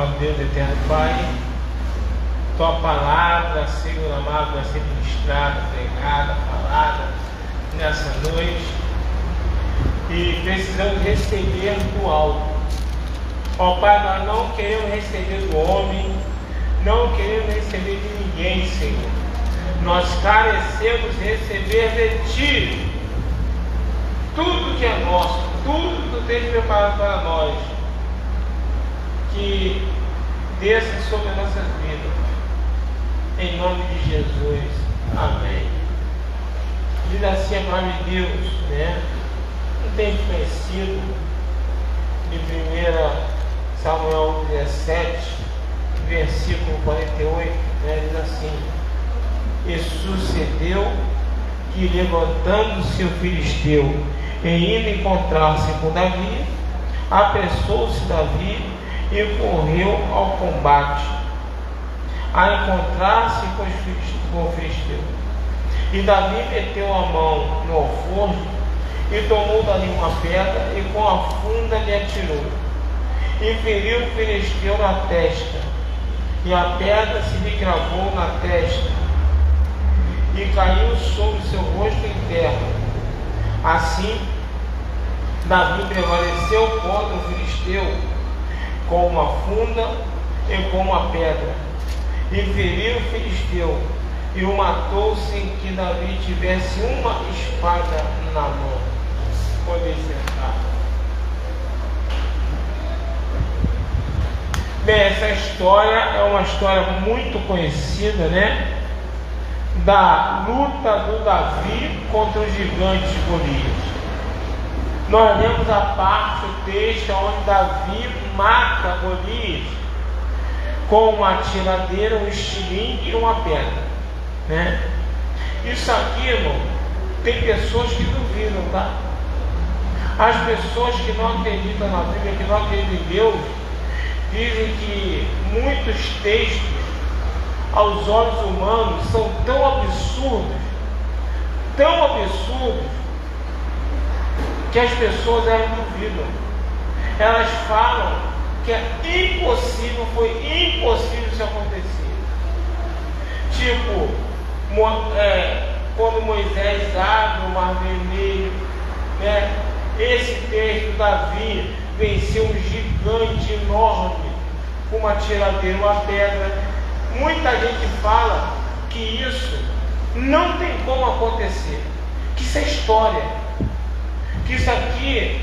ó Deus eterno Pai, tua palavra, Senhor amado, vai ser ministrada, pregada, falada nessa noite, e precisamos receber do alto. Ó Pai, nós não queremos receber do homem, não queremos receber de ninguém, Senhor. Nós carecemos de receber de Ti tudo que é nosso, tudo que Tu tens preparado para nós, que desça sobre as nossas vidas, em nome de Jesus, amém. Diz assim a palavra de Deus, né? Não tem conhecido, de 1 Samuel 17, versículo 48, né? Diz assim: e sucedeu que, levantando-se o filisteu e indo encontrar-se com Davi, apressou-se Davi e correu ao combate, a encontrar-se com o filisteu. E Davi meteu a mão no alforje e tomou dali uma pedra e com a funda lhe atirou e feriu o filisteu na testa, e a pedra se lhe cravou na testa e caiu sobre seu rosto em terra. Assim Davi prevaleceu contra o filisteu com uma funda e com uma pedra, e feriu o filisteu e o matou sem que Davi tivesse uma espada na mão. Podem sentar. Bem, essa história é uma história muito conhecida, né? Da luta do Davi contra o gigante Golias. Nós lemos a parte, o texto onde Davi mata Golias com uma tiradeira, um estilingue e uma pedra, né? Isso aqui, irmão, tem pessoas que duvidam, tá? As pessoas que não acreditam na Bíblia, que não acreditam em Deus, dizem que muitos textos aos olhos humanos são tão absurdos, que as pessoas elas duvidam. Elas falam que é impossível, foi impossível isso acontecer. Tipo, quando Moisés abre o Mar Vermelho, né? Esse texto, Davi venceu um gigante enorme com uma tiradeira, uma pedra. Muita gente fala que isso não tem como acontecer, que isso é história, que isso aqui,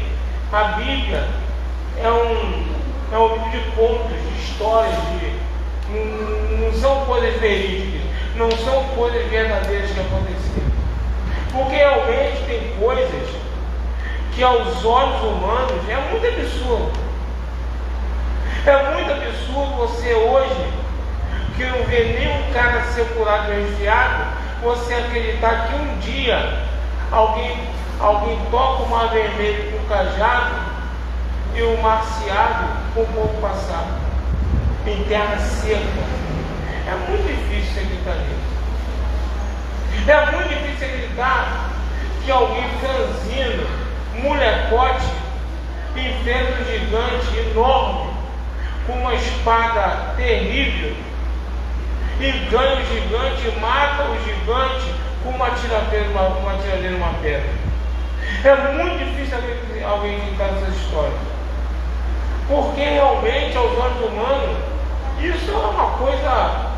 a Bíblia é um livro de contos, de histórias, não são coisas verídicas, não são coisas verdadeiras que aconteceram. Porque realmente tem coisas que aos olhos humanos é muito absurdo. É muito absurdo você hoje, que não vê nenhum cara ser curado de resfriado, você acreditar que um dia alguém toca o Mar Vermelho com um cajado e o mar se abre com o povo passar em terra seca. É muito difícil acreditar nisso. É muito difícil acreditar que alguém franzino, molecote, enfrenta um gigante enorme com uma espada terrível e ganha o gigante e mata o gigante com uma tiradeira e uma pedra. É muito difícil alguém acreditar nessas histórias, porque realmente aos olhos humanos isso é uma coisa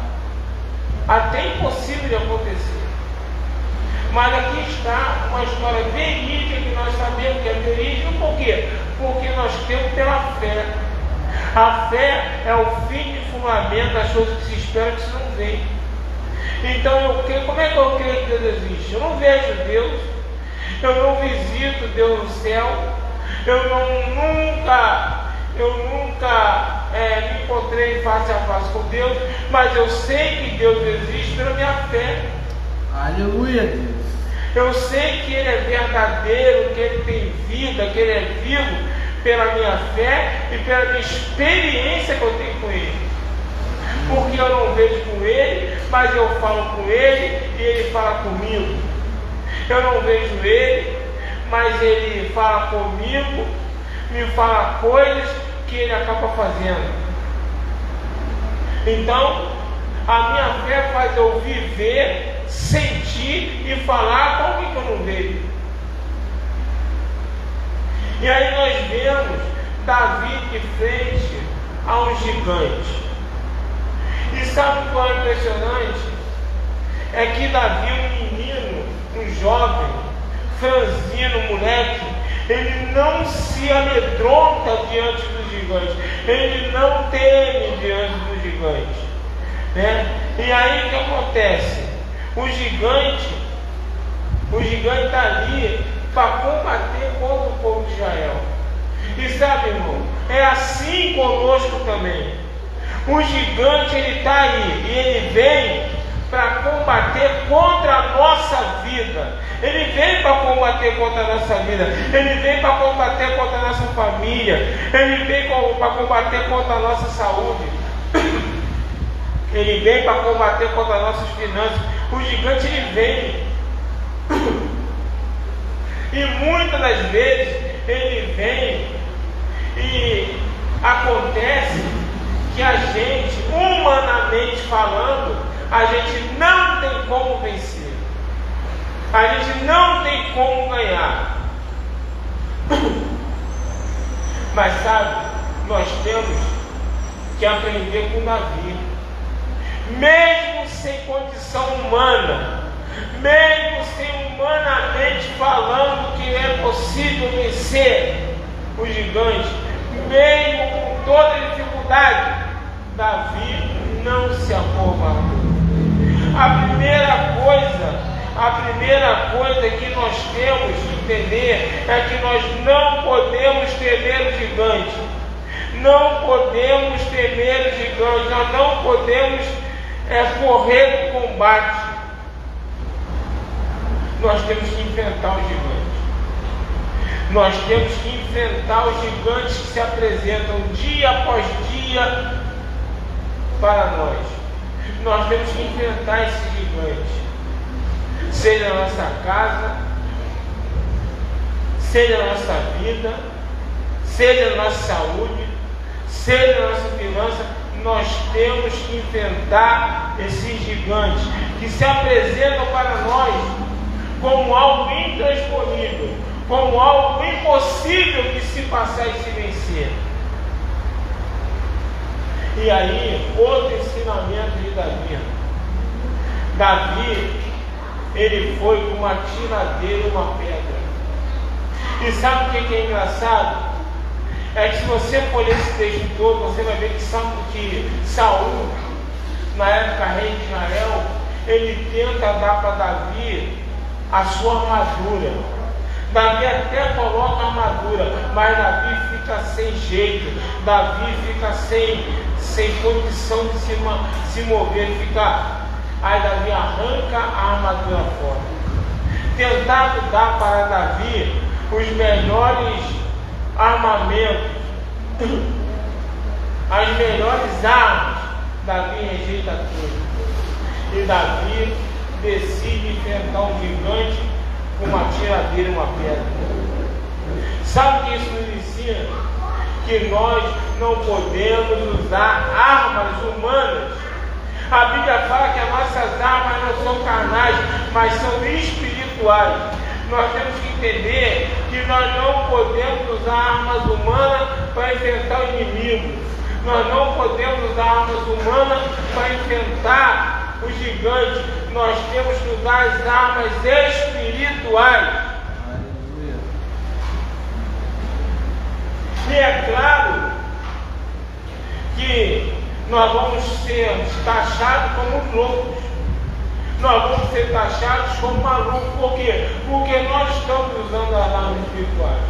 até impossível de acontecer. Mas aqui está uma história verídica que nós sabemos que é verídica. Por quê? Porque nós temos pela fé. A fé é o fim de fundamento das coisas que se espera que se não vê. Então, como é que eu creio que Deus existe? Eu não vejo Deus, eu não visito Deus no céu, eu nunca me encontrei face a face com Deus, mas eu sei que Deus existe pela minha fé. Aleluia, Deus. Eu sei que Ele é verdadeiro, que Ele tem vida, que Ele é vivo, pela minha fé e pela minha experiência que eu tenho com Ele. Porque eu não vejo com Ele, mas eu falo com Ele e Ele fala comigo. Eu não vejo Ele, mas Ele fala comigo, me fala coisas que Ele acaba fazendo. Então, a minha fé faz eu viver, sentir e falar como que eu não vejo. E aí nós vemos Davi de frente a um gigante. E sabe o que é impressionante? É que Davi, um menino, um jovem, franzino, moleque, ele não se amedronta diante do gigante, ele não teme diante do gigante, né? E aí o que acontece? O gigante está ali para combater contra o povo de Israel. E sabe, irmão, é assim conosco também. O gigante, ele está aí, e ele vem para combater contra a nossa vida. Ele vem para combater contra a nossa vida. Ele vem para combater contra a nossa família. Ele vem para combater contra a nossa saúde. Ele vem para combater contra as nossas finanças. O gigante, ele vem. E muitas das vezes ele vem e acontece que a gente, humanamente falando, a gente não tem como vencer. A gente não tem como ganhar. Mas sabe, nós temos que aprender com Davi. Mesmo sem condição humana, mesmo sem humanamente falando que é possível vencer o gigante, mesmo com toda dificuldade, Davi não se acovardou. A primeira coisa que nós temos que entender é que nós não podemos temer o gigante. Não podemos temer o gigante. Nós não podemos correr do combate. Nós temos que enfrentar os gigantes. Nós temos que enfrentar os gigantes que se apresentam dia após dia para nós. Nós temos que enfrentar esses gigantes. Seja na nossa casa, seja na nossa vida, seja na nossa saúde, seja na nossa finança, nós temos que enfrentar esses gigantes que se apresentam para nós como algo intransponível, como algo impossível de se passar e se vencer. E aí, outro ensinamento de Davi. Davi, ele foi com uma tiradeira e uma pedra. E sabe o que é engraçado? É que se você for ler esse texto todo, você vai ver que Saul, na época rei de Israel, ele tenta dar para Davi a sua armadura. Davi até coloca a armadura, mas Davi fica sem jeito. Davi fica sem condição de se mover. Ele fica... Aí Davi arranca a armadura fora. Tentado dar para Davi os melhores armamentos, as melhores armas, Davi rejeita tudo. E Davi decide enfrentar um gigante com uma tiradeira e uma pedra. Sabe o que isso nos ensina? Que nós não podemos usar armas humanas. A Bíblia fala que as nossas armas não são carnais, mas são espirituais. Nós temos que entender que nós não podemos usar armas humanas para enfrentar o inimigo. Nós não podemos usar armas humanas para enfrentar o gigante. Nós temos que usar as armas espirituais. E é claro que nós vamos ser taxados como loucos. Nós vamos ser taxados como malucos. Por quê? Porque nós estamos usando as armas espirituais.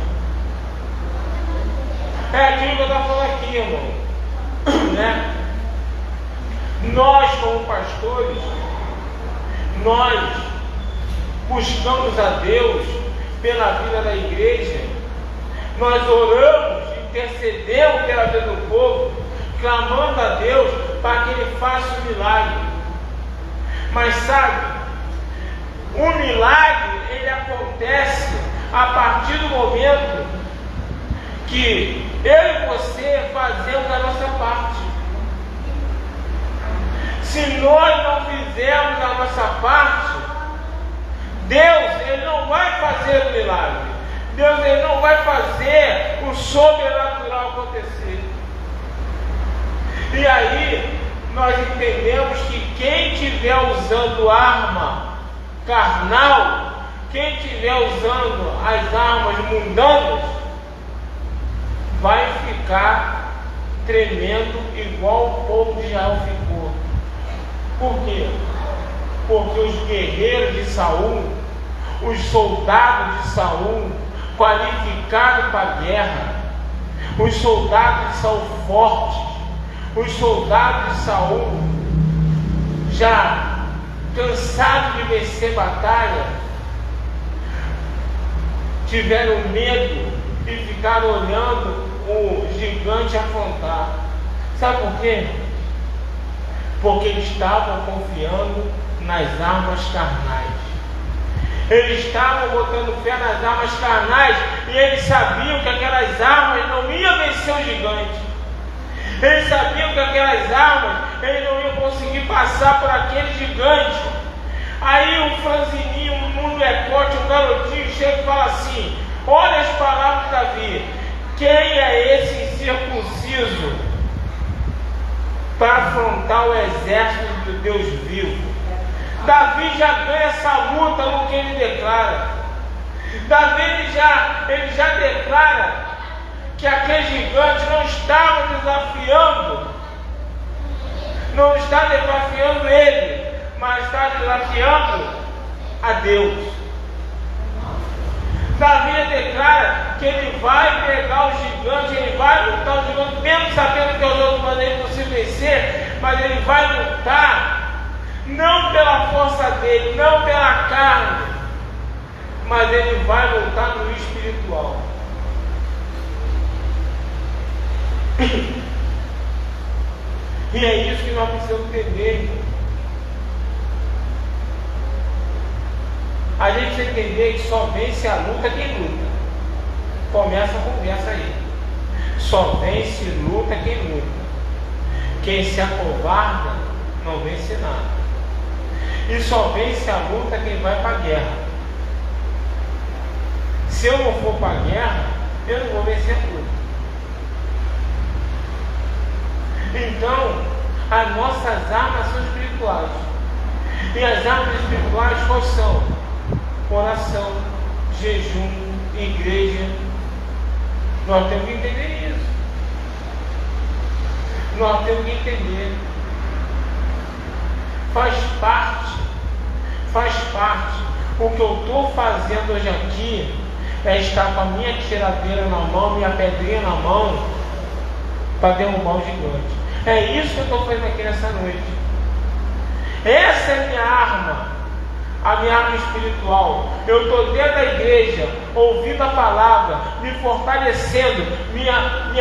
É aquilo que eu estava falando aqui, irmão. Né? Nós, como pastores, nós buscamos a Deus pela vida da igreja. Nós oramos, intercedemos pela vida do povo, clamando a Deus para que Ele faça um milagre. Mas sabe, o milagre, ele acontece a partir do momento que eu e você fazemos a nossa parte. Se nós não fizermos a nossa parte, Deus, Ele não vai fazer o milagre. Deus, Ele não vai fazer o sobrenatural acontecer. E aí, nós entendemos que quem estiver usando arma carnal, quem estiver usando as armas mundanas, vai ficar tremendo igual o povo de Israel ficou. Por quê? Porque os guerreiros de Saul, os soldados de Saul, qualificados para a guerra, os soldados de Saul fortes, os soldados de Saul já cansados de vencer batalha, tiveram medo e ficaram olhando o gigante afrontar. Sabe por quê? Porque eles estavam confiando nas armas carnais. Eles estavam botando fé nas armas carnais e eles sabiam que aquelas armas não iam vencer o gigante. Eles sabiam que aquelas armas eles não iam conseguir passar por aquele gigante. Aí um franzininho, um molecote, um garotinho chega e fala assim: olha as palavras de Davi. Quem é esse incircunciso para afrontar o exército do Deus vivo? Davi já ganha essa luta no que ele declara. Davi ele já declara que aquele gigante não estava desafiando ele, mas está desafiando a Deus. Davi declara que ele vai pegar o gigante, ele vai lutar o gigante, mesmo sabendo que os outros maneiras não se vencer, mas ele vai lutar não pela força dele, não pela carne, mas ele vai lutar no espiritual. E é isso que nós precisamos entender, irmão. A gente precisa entender que só vence a luta quem luta. Começa a conversa aí. Só vence luta quem luta. Quem se acovarda não vence nada. E só vence a luta quem vai para a guerra. Se eu não for para a guerra, eu não vou vencer a luta. Então, as nossas armas são espirituais. E as armas espirituais quais são? Oração, jejum, igreja. Nós temos que entender isso. Nós temos que entender. Faz parte. O que eu estou fazendo hoje aqui é estar com a minha tiradeira na mão, minha pedrinha na mão, para derrubar o gigante. É isso que eu estou fazendo aqui nessa noite. Essa é a minha arma espiritual. Eu estou dentro da igreja, ouvindo a palavra, me fortalecendo, me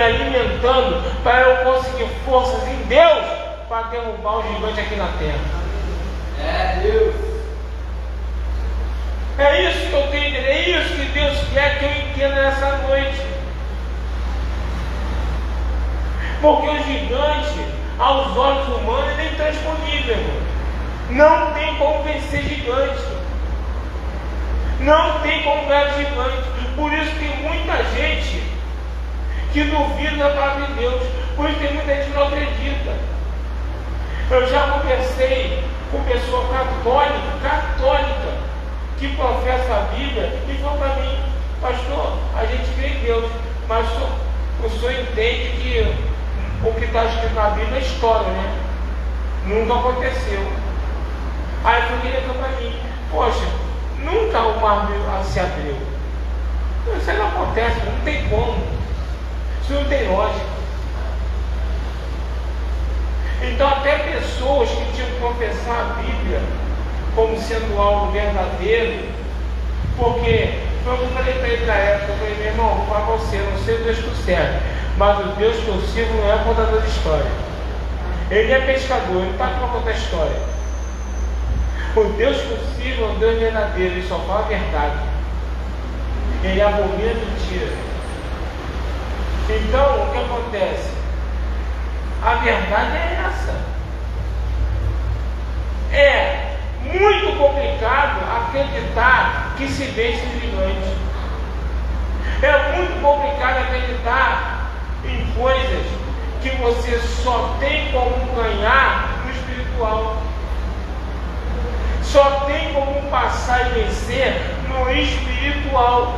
alimentando, para eu conseguir forças em Deus para derrubar o gigante aqui na terra. É Deus. É isso que eu tenho que entender, é isso que Deus quer que eu entenda nessa noite. Porque o gigante, aos olhos humanos, ele é intransponível, irmão. Não tem como vencer gigante. Não tem como ganhar gigante. Por isso tem muita gente que duvida da palavra de Deus. Por isso tem muita gente que não acredita. Eu já conversei com pessoa católica, que professa a Bíblia, e falou para mim: pastor, a gente crê em Deus, mas o senhor entende que o que está escrito na Bíblia é história, né? Nunca aconteceu. Aí ele falou para mim: poxa, nunca o mar se abriu. Isso não acontece, não tem como. Isso não tem lógica. Então até pessoas que tinham que confessar a Bíblia como sendo algo verdadeiro, porque foi o que eu falei para ele na época, eu falei: meu irmão, vou falar para você, eu não sei o Deus que tu serve, mas o Deus que eu sirvo não é contador de história. Ele é pescador, ele não está aqui para contar história. O Deus que eu sirvo é um Deus verdadeiro, ele só fala a verdade. Ele abomina a mentira. Então, o que acontece? A verdade é essa. É muito complicado acreditar que se vence o gigante. É muito complicado acreditar em coisas que você só tem como ganhar no espiritual. Só tem como passar e vencer no espiritual.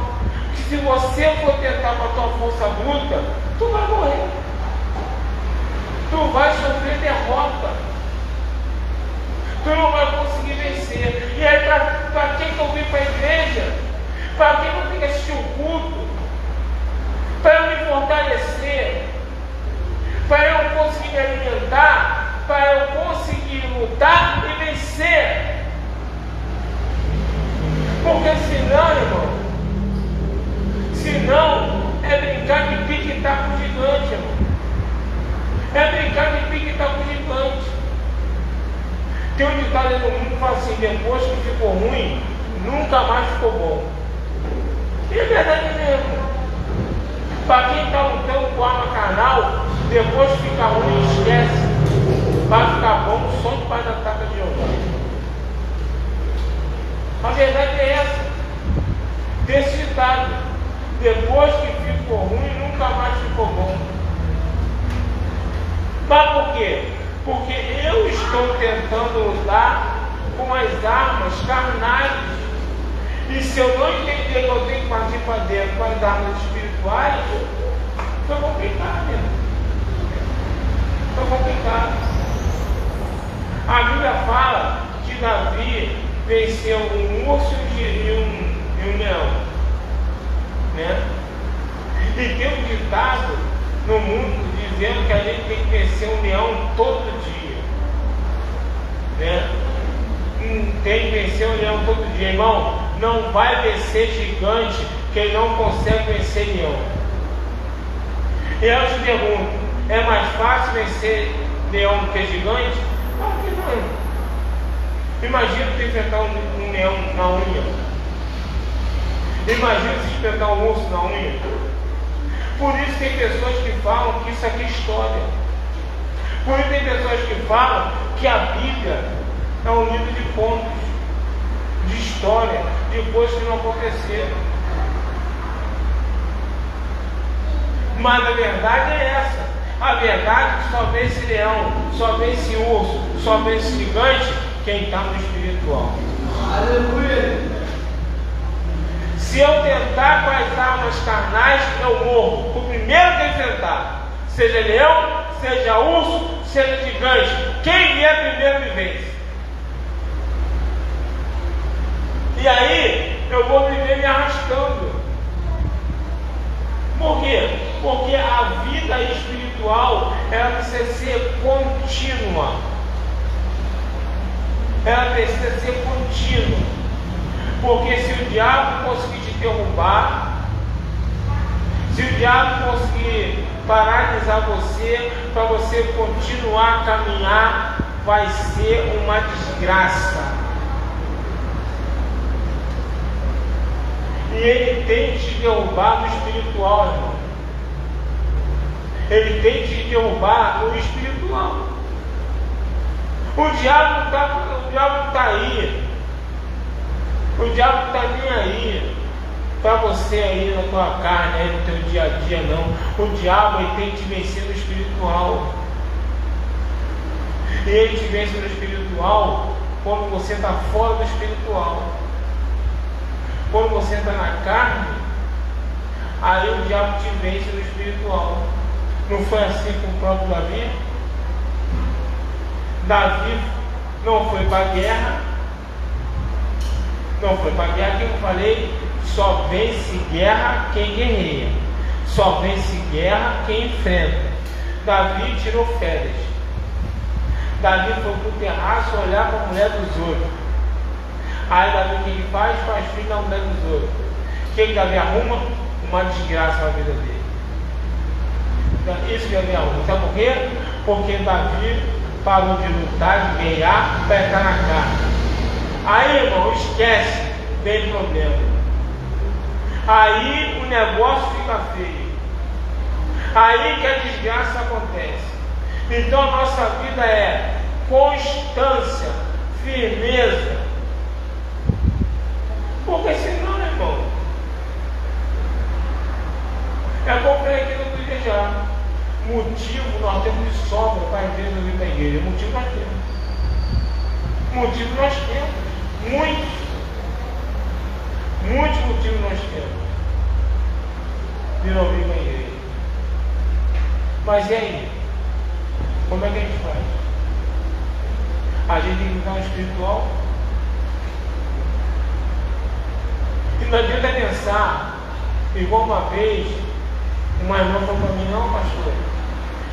Que se você for tentar com a tua força bruta, tu vai morrer. Tu vai sofrer derrota. Tu não vai conseguir vencer. E aí, para quem que eu vim para a igreja? Para quem eu tenho que assistir o culto? Para eu me fortalecer? Para eu conseguir me alimentar? Para eu conseguir lutar e vencer? Porque senão, irmão, é brincar de pique-tá com o gigante, irmão. É brincar de pique-tá com o gigante. Tem um ditado aí no mundo que fala assim: depois que ficou ruim, nunca mais ficou bom. E é verdade mesmo. Para quem está lutando com arma carnal, depois que fica ruim, esquece. Vai ficar bom só debaixo da taca de Jeová. A verdade é essa. Desse ditado: depois que ficou ruim, nunca mais ficou bom. Mas por quê? Porque eu estou tentando lutar com as armas carnais. E se eu não entender que eu tenho que partir para dentro com as armas espirituais, foi complicado, né? Foi complicado. A Bíblia fala que Davi venceu um urso e um leão, né? E tem um ditado no mundo dizendo que a gente tem que vencer um leão todo dia, né? Tem que vencer um leão todo dia, irmão. Não vai vencer gigante quem não consegue vencer leão. E eu te pergunto: é mais fácil vencer leão do que gigante? Claro que não. Imagina você enfrentar um leão na unha. Imagina se enfrentar um urso na unha. Por isso tem pessoas que falam que isso aqui é história. Por isso tem pessoas que falam que a Bíblia é um livro de contos, de história, de coisas que não aconteceram. Mas a verdade é essa. A verdade é que só vence leão, só vence urso, só vence gigante quem está no espiritual. Aleluia! Se eu tentar com as armas carnais, eu morro. O primeiro que enfrentar, seja leão, seja urso, seja gigante, quem vier primeiro me vence. E aí eu vou viver me arrastando. Por quê? Porque a vida espiritual, ela precisa ser contínua. Ela precisa ser contínua. Porque se o diabo conseguir te derrubar, se o diabo conseguir paralisar você, para você continuar a caminhar, vai ser uma desgraça. E ele tem que te derrubar no espiritual, irmão. Ele tem que te derrubar no espiritual. O diabo não está aí. O diabo não está nem aí para você aí na tua carne, aí no teu dia a dia, não. O diabo ele tem que te vencer no espiritual. E ele te vence no espiritual quando você está fora do espiritual. Quando você está na carne, aí o diabo te vence no espiritual. Não foi assim com o próprio Davi? Davi não foi para a guerra. Não foi para a guerra, que eu falei, só vence guerra quem guerreia. Só vence guerra quem enfrenta. Davi tirou férias. Davi foi para o terraço olhar para a mulher dos outros. Aí Davi o que ele faz? Faz filho da mulher dos outros. O que Davi arruma? Uma desgraça na vida dele. Isso que Davi arruma. Sabe por quê? Porque Davi parou de lutar, de guerrear, para entrar na carne. Aí, irmão, esquece, tem problema. Aí o negócio fica feio. Aí que a desgraça acontece. Então a nossa vida é constância, firmeza. Porque senão, irmão, é como aqui no desejar. Motivo nós temos de sobra para a igreja vir para a igreja. Motivo nós temos. Motivo nós temos. Muitos. Muitos motivos nós temos de não vir para a igreja. Mas e aí? Como é que a gente faz? A gente tem que ficar no espiritual. E não adianta pensar, igual uma vez, uma irmã falou para mim: não, pastor,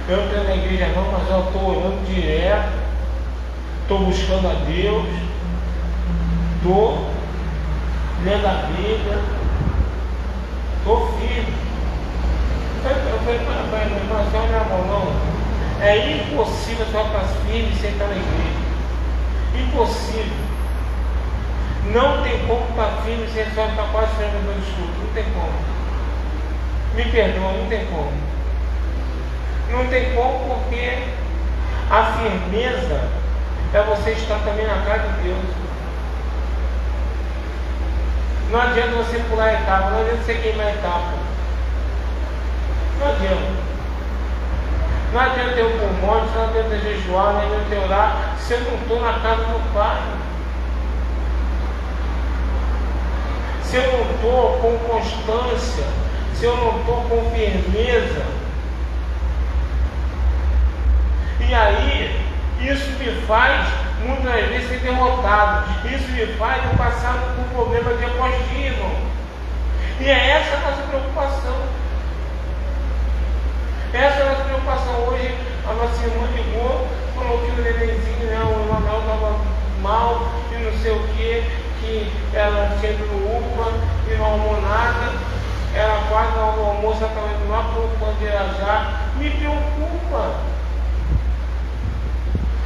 eu não estou na igreja não, mas eu estou orando direto, estou buscando a Deus, estou lendo a Bíblia, estou firme. Eu falei para a irmã: não, meu irmão, não, é impossível você estar firme sem estar na igreja. Impossível. Não tem como estar firme sem só estar quase frequentando o estudo. Não tem como. Me perdoa, não tem como. Não tem como, porque a firmeza é você estar também na casa de Deus. Não adianta você pular a etapa, não adianta você queimar a etapa. Não adianta. Não adianta eu pulmão, não adianta jejuar, não adianta eu orar, se eu não estou na casa do Pai. Se eu não estou com constância, se eu não estou com firmeza. E aí, isso me faz, muitas vezes, ser derrotado. Isso me faz eu passar por problema de apostia, irmão. E é essa a nossa preocupação. Essa é a nossa preocupação. Hoje, a nossa irmã ligou, falou que o nenenzinho, né, o Emanuel estava mal e não sei o que ela tinha ido no UPA e não arrumou nada. Ela quase na hora do almoço, ela estava indo lá para o Pandeirajá. Me preocupa.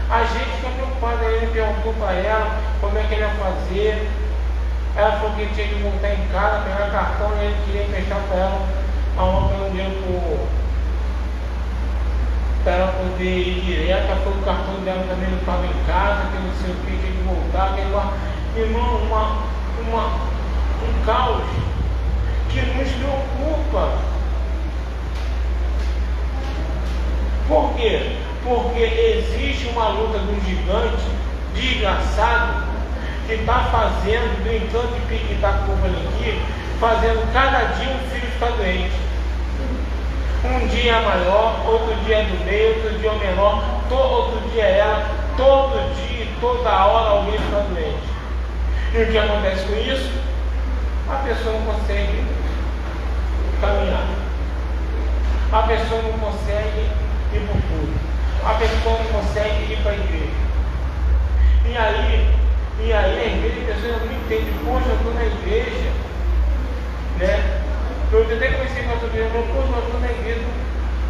A gente fica preocupado. Aí ele perguntou para ela como é que ele ia fazer. Ela falou que ele tinha que voltar em casa, pegar cartão, e ele queria emprestar para ela um dinheiro para ela poder ir direto. Ela falou que o cartão dela também não estava em casa, que não sei o que, tinha que voltar, que ela... Irmão, um caos que nos preocupa. Por quê? Porque existe uma luta de um gigante desgraçado que está fazendo, brincando de pique-taco com o aqui, fazendo cada dia um filho ficar doente. Um dia é maior, outro dia é do meio, outro dia é menor, outro dia é ela, todo dia, toda hora alguém fica doente. E o que acontece com isso? A pessoa não consegue caminhar. A pessoa não consegue ir para o culto. A pessoa não consegue ir para a igreja. E aí a igreja, a pessoa não entende. Poxa, eu estou na igreja, né? Eu até comecei com a sua igreja, poxa, eu estou na igreja,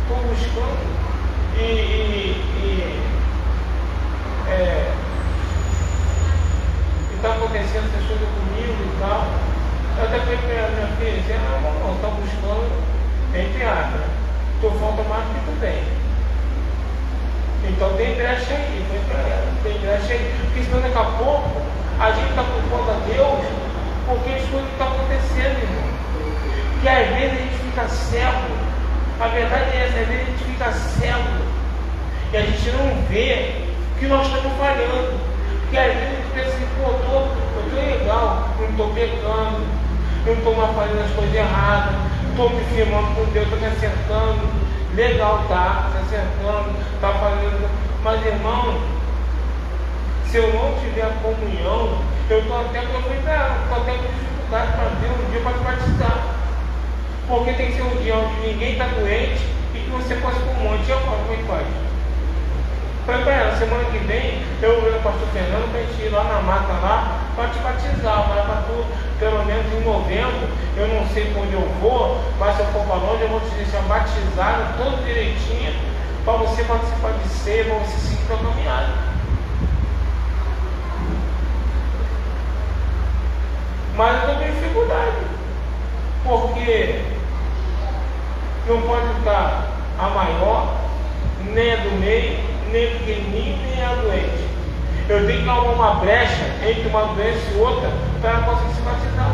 estou buscando. Está acontecendo essas coisas comigo e tal. Eu até falei para minha filha, dizendo: não, está buscando, entre aspas, tu falta mais do que tu tem. Então tem brecha aí, foi para ela, tem brecha aí. Porque senão daqui a pouco a gente está culpando a Deus porque as coisas estão acontecendo, irmão. Que às vezes a gente fica cego. A verdade é essa, às vezes a gente fica cego e a gente não vê que nós estamos falhando. Porque às vezes a gente pensa assim: pô, eu estou legal, não estou pecando, não estou mais fazendo as coisas erradas, estou me firmando com Deus, estou me acertando, legal, tá, se acertando, está fazendo. Mas irmão, se eu não tiver comunhão, eu estou até com dificuldade para ver um dia para te batizar. Porque tem que ser um dia onde ninguém está doente e que você possa ir para um monte. E agora, como é que faz? Falei para ela: semana que vem eu vou no pastor Fernando para a gente ir lá na mata lá para te batizar, mas para tu, pelo menos em novembro, eu não sei para onde eu vou, mas se eu for para longe eu vou te deixar batizado todo direitinho para você participar de ceia, para você seguir para a caminhada. Mas eu estou com dificuldade, porque não pode estar a maior, nem a do meio, nem o pequenininho, nem a doente. Eu tenho que arrumar uma brecha entre uma doença e outra para ela conseguir se batizar.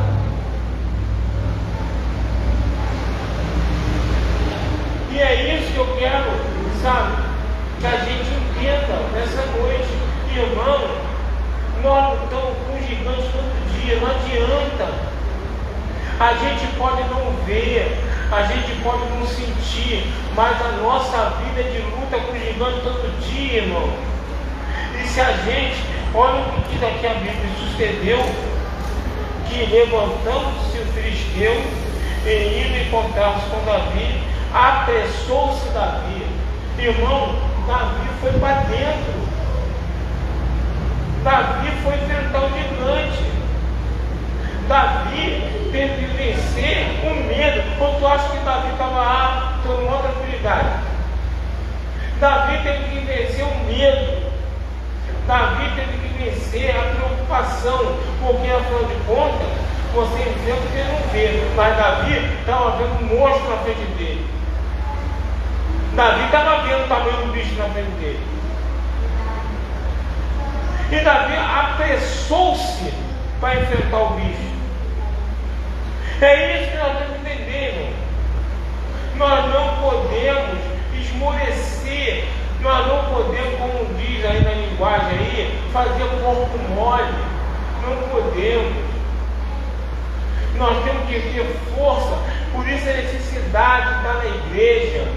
E é isso que eu quero, sabe, que a gente entenda nessa noite. Irmão, nós não estamos com gigantes todo dia, não adianta. A gente pode não ver, a gente pode não sentir, mas a nossa vida é de luta com gigantes todo dia, irmão. E se a gente, olha o que diz aqui a Bíblia, sucedeu que levantando-se o filisteu e indo encontrar-se com Davi, apressou-se Davi. Irmão, Davi foi para dentro. Davi foi enfrentar o gigante. Davi teve que vencer o medo. Ou tu acha que Davi estava tomando outra tranquilidade? Davi teve que vencer o medo. Davi teve que vencer a preocupação. Porque afinal de contas, você enfrenta o que ele não vê. Mas Davi estava vendo um monstro na frente dele. Davi estava vendo o tamanho do bicho na frente dele. E Davi apressou-se para enfrentar o bicho. É isso que nós temos que entender, irmão. Nós não podemos esmorecer. Nós não podemos, como diz aí na linguagem aí, fazer corpo mole. Não podemos. Nós temos que ter força. Por isso a necessidade de estar na igreja.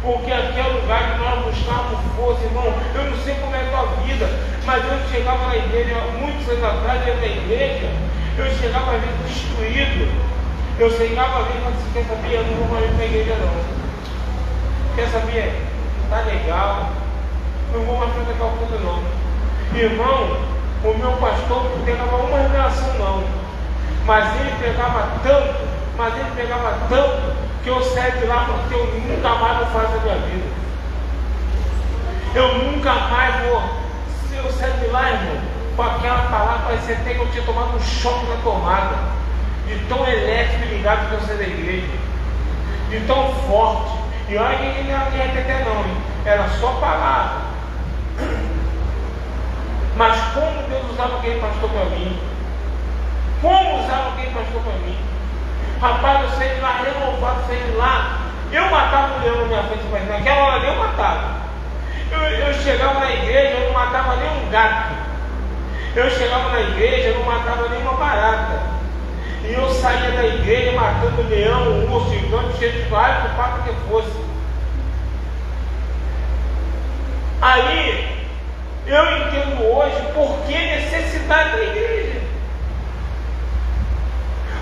Porque aqui é o lugar que nós buscamos força, irmão. Eu não sei como é a tua vida, mas eu chegava na igreja, muitos anos atrás, dentro da igreja, eu chegava às vezes destruído. Eu chegava às vezes e falava assim, quer saber, eu não vou mais para a igreja não. Quer saber? Tá legal. Não vou mais frequentar o culto não. Irmão, o meu pastor não pegava uma revelação não. Mas ele pegava tanto, que eu saí de lá porque eu nunca mais vou fazer a minha vida. Eu nunca mais vou. Se eu sair de lá, irmão, com aquela palavra, parecia até que eu tinha tomado um choque na tomada. De tão elétrico e ligado que eu saí da igreja. De tão forte. E olha que ele não tinha até não, hein? Era só palavra. Mas como Deus usava aquele pastor para mim? Como usava aquele pastor para mim? Rapaz, eu saí de lá renovado, saí de lá. Eu matava o leão na minha frente, mas naquela hora ali eu matava. Eu chegava na igreja, eu não matava nem um gato. Eu chegava na igreja, eu não matava nem uma barata. E eu saía da igreja matando um leão, um urso gigante, cheio de vários, o papo que fosse. Aí, eu entendo hoje por que necessidade da igreja.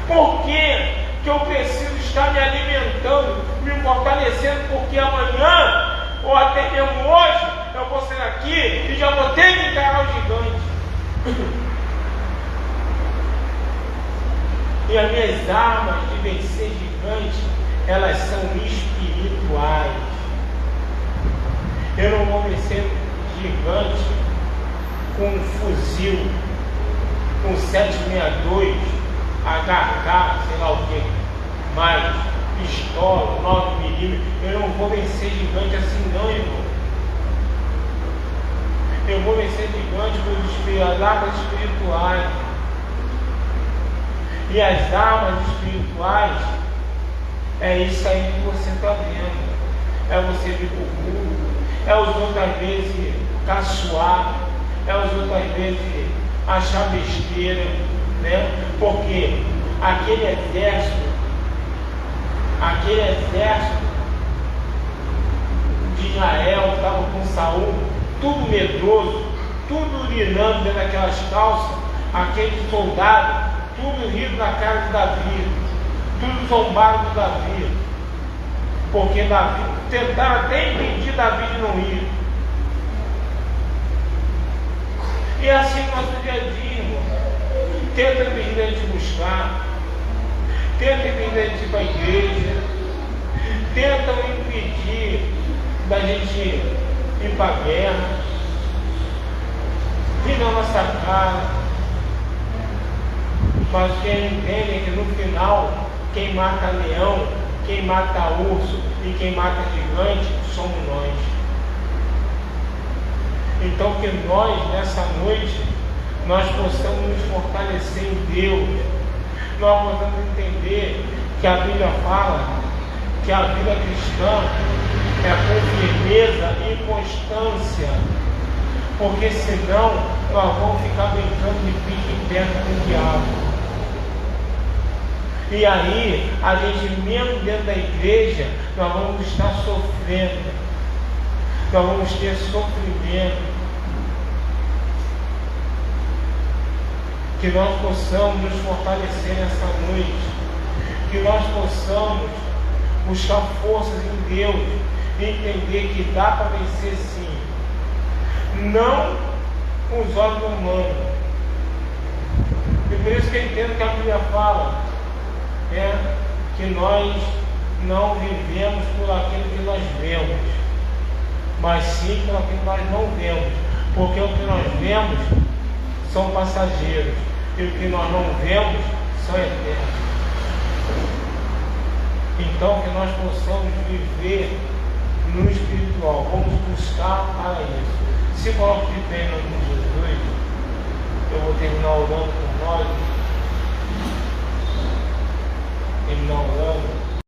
Por que eu preciso estar me alimentando, me fortalecendo, porque amanhã, ou até mesmo hoje, eu vou sair aqui e já vou ter que encarar o gigante. E as minhas armas de vencer gigante, elas são espirituais. Eu não vou vencer gigante com um fuzil, com 762, HK, sei lá o que, mais pistola, 9mm. Eu não vou vencer gigante assim não, irmão. Eu vou vencer gigante com as armas espirituais. E as armas espirituais é isso aí que você está vendo. É você vir para o culto, é os outras vezes caçoar, é os outras vezes achar besteira, né? Porque aquele exército de Israel estava com Saul, tudo medroso, tudo urinando dentro daquelas calças, aqueles soldados, tudo rindo na cara de Davi, tudo zombaram de Davi, porque Davi tentaram até impedir Davi de não ir. E assim no nosso dia a dia, irmão, tenta impedir a gente buscar, tenta impedir a gente ir para a igreja, tentam impedir da gente ir para a guerra, vir na nossa cara. Mas quem entende que no final, quem mata leão, quem mata urso e quem mata gigante somos nós. Então que nós, nessa noite, nós possamos nos fortalecer em Deus. Nós possamos entender que a Bíblia fala que a vida cristã é com firmeza e constância, porque senão nós vamos ficar brincando de pique em terra com o diabo. E aí, a gente mesmo dentro da igreja, nós vamos estar sofrendo, nós vamos ter sofrimento. Que nós possamos nos fortalecer nessa noite, que nós possamos buscar forças em Deus e entender que dá para vencer sim, não com os olhos humanos. E por isso que eu entendo que a Bíblia fala que nós não vivemos por aquilo que nós vemos, mas sim por aquilo que nós não vemos, porque o que nós vemos são passageiros e o que nós não vemos são eternos. Então que nós possamos viver no espiritual, vamos buscar para isso. Se coloque de pé em nome de Jesus, eu vou terminar orando por nós, terminar orando.